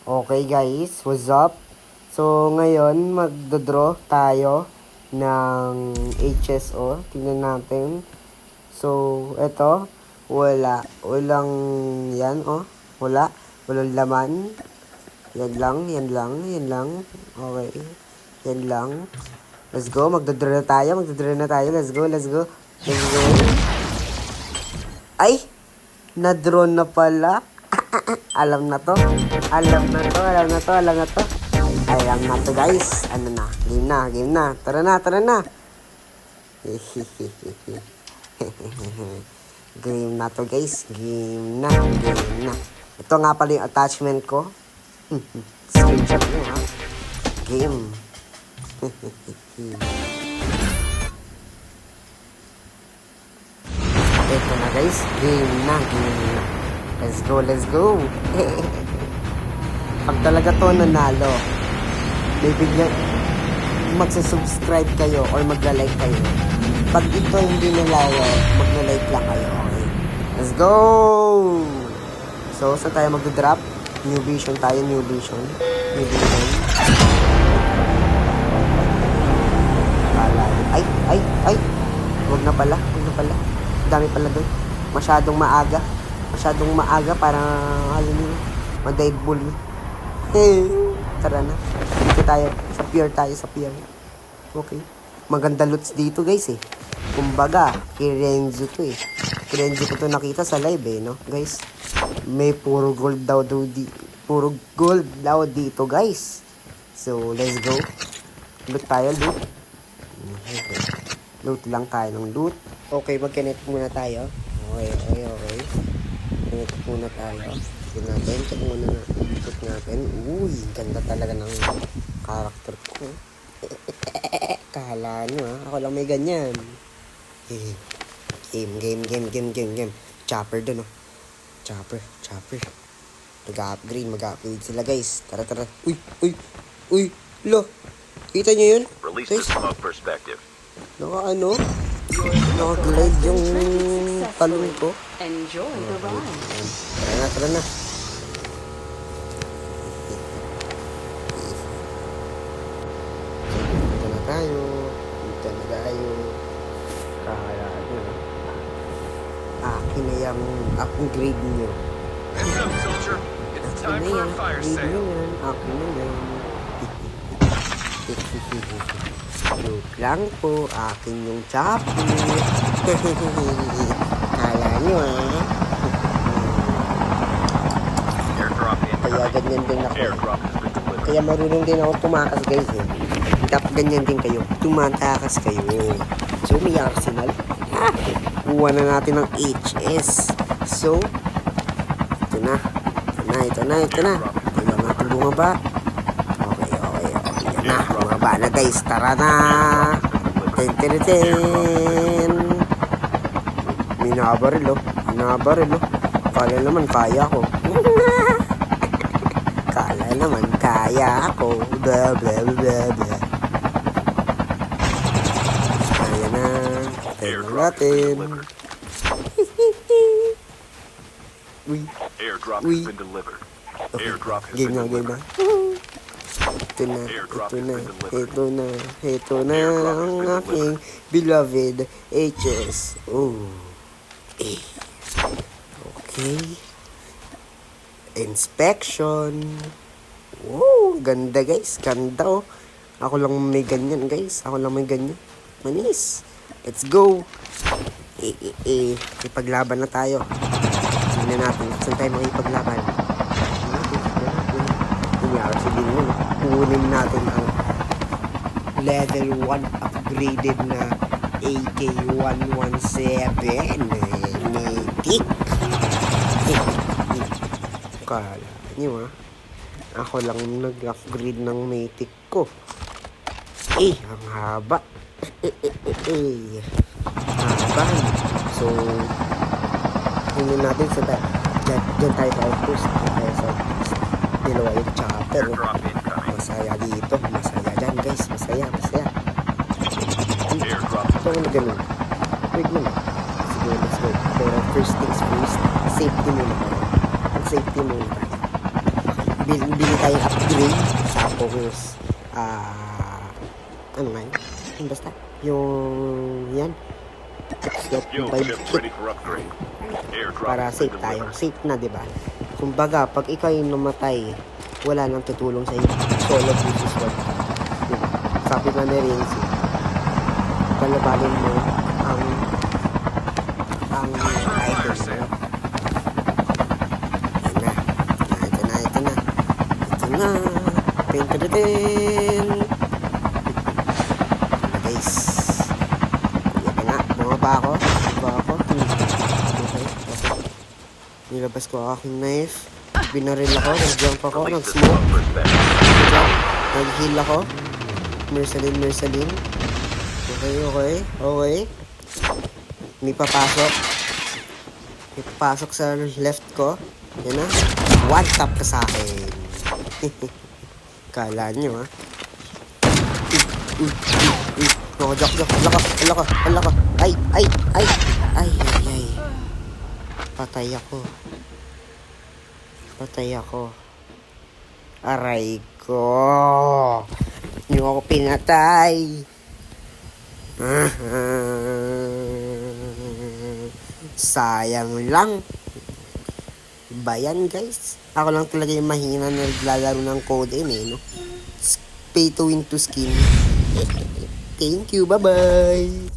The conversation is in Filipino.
Okay guys, what's up? So ngayon magdodraw tayo ng HSO. Tingnan natin. So eto, walang yan oh. Walang laman. Yan lang. Okay. Yan lang. Let's go, magdodraw na tayo. Let's go. Ay! Na-draw na pala. Alam na to guys. Ano na? Game na. Tara na. Game na to guys. Game na. Ito nga pala yung attachment ko. Screenshot nyo ha. Game. Ito na guys. Game na. Let's go. Pag talaga to nanalo, may bigyan magsusubscribe kayo or magla-like kayo. Pag ito hindi nanalo, magla-like lang kayo. Okay? Let's go! So, saan tayo magdodrop? New Vision. Ay! Huwag na pala. Dami pala doon. Masyadong maaga para ma-deadbull. Tara na. Dito tayo. Sa pier. Okay. Maganda loots dito guys eh. Kumbaga, Kirenzo to eh. Kirenzo ko to nakita sa live eh, no? Guys, may puro gold daw dito guys. So, let's go. Loot tayo. Loot lang tayo ng loot. Okay, mag-connect muna tayo. Okay. Connect muna tayo. Check muna natin. Uy, ganda talaga ng character ko. Kala nyo ha, ako lang may ganyan. Game. Chopper dun oh. Chopper. Mag-upgrade sila guys. Tara. Uy, lo. Kita nyo yun? Release the smoke perspective. Naka-glide yung talon ko. Enjoy the ride. Tara na. Dito na tayo. Kaya nyo. Akin na yung upgrade nyo. Heads up, soldier. It's time for a fire sale. Akin na yan. Joke lang po. Akin yung choppy. Kala nyo Airdrop Kaya incoming. ganyan din ako. Airdrop has been delivered. Kaya marunong din ako tumakas guys eh. Dapat ganyan din kayo. Tumatakas kayo. So may arsenal. Kuha na natin ng HS. So, ito na. Kailangan natin bumaba. Okay. Yan na. Bumaba na guys. Tara na. Ten. Minabaril oh. Kala naman kaya ko. Blah. Ayan na. Airdrop has been Natin. delivered. Uy. Airdrop Uy. has been delivered. Airdrop has Game been na. delivered. Ito na ang aking beloved HS. Okay. Inspection. Ganda guys. Ganda oh. Ako lang may ganyan guys. Manis. Let's go. Ipaglaban na tayo. Tingnan natin. Saan tayo makipaglaban? Kunin natin ang level 1 upgraded na AK-117 Mythic. Kala nyo ha, ako lang nag-upgrade ng Mythic ko. Ang haba. So tingnan natin sa dyan tayo sa outpost. Dalawa yung chopper. Airdrop incoming. Masaya dito. Masaya dyan guys. Masaya. Airdrop Ito na ganun. Wait mo na. Sige, let's go. Pero first things first, safety muna tayo. Safety muna tayo. bili tayong upgrade sa focus. Ano nga yun? Yung basta. Yung yan. Yo, Yung ship ready for upgrade. Airdrop para has safe been tayo. delivered. Safe na, di ba? Kumbaga, pag ikaw yung namatay, wala nang tutulong sa iyo. Solo versus one. Diba? Sabi nga ni Renzi, palabanin mo ang idol mo. Ito na. Ito na. Pin-pin-pin. Guys. Ito nga. Bumaba ako. Okay. Nilabas ko ang aking knife. Binaril ako. Nag-jump ako. Release this Nag-smoke. buffer back. Nag-heal ako. Merceline. Okay. May papasok sa left ko. Yan na. One tap ka sa akin. Kala nyo, ha? Oh, jok. Ala ko. Ay. Patay ako. Aray ko. Hindi mo ako pinatay. Sayang lang. Bayan, guys. Ako lang talaga yung mahina na naglalaro ng code no? Pay to win to skin. Thank you, bye-bye.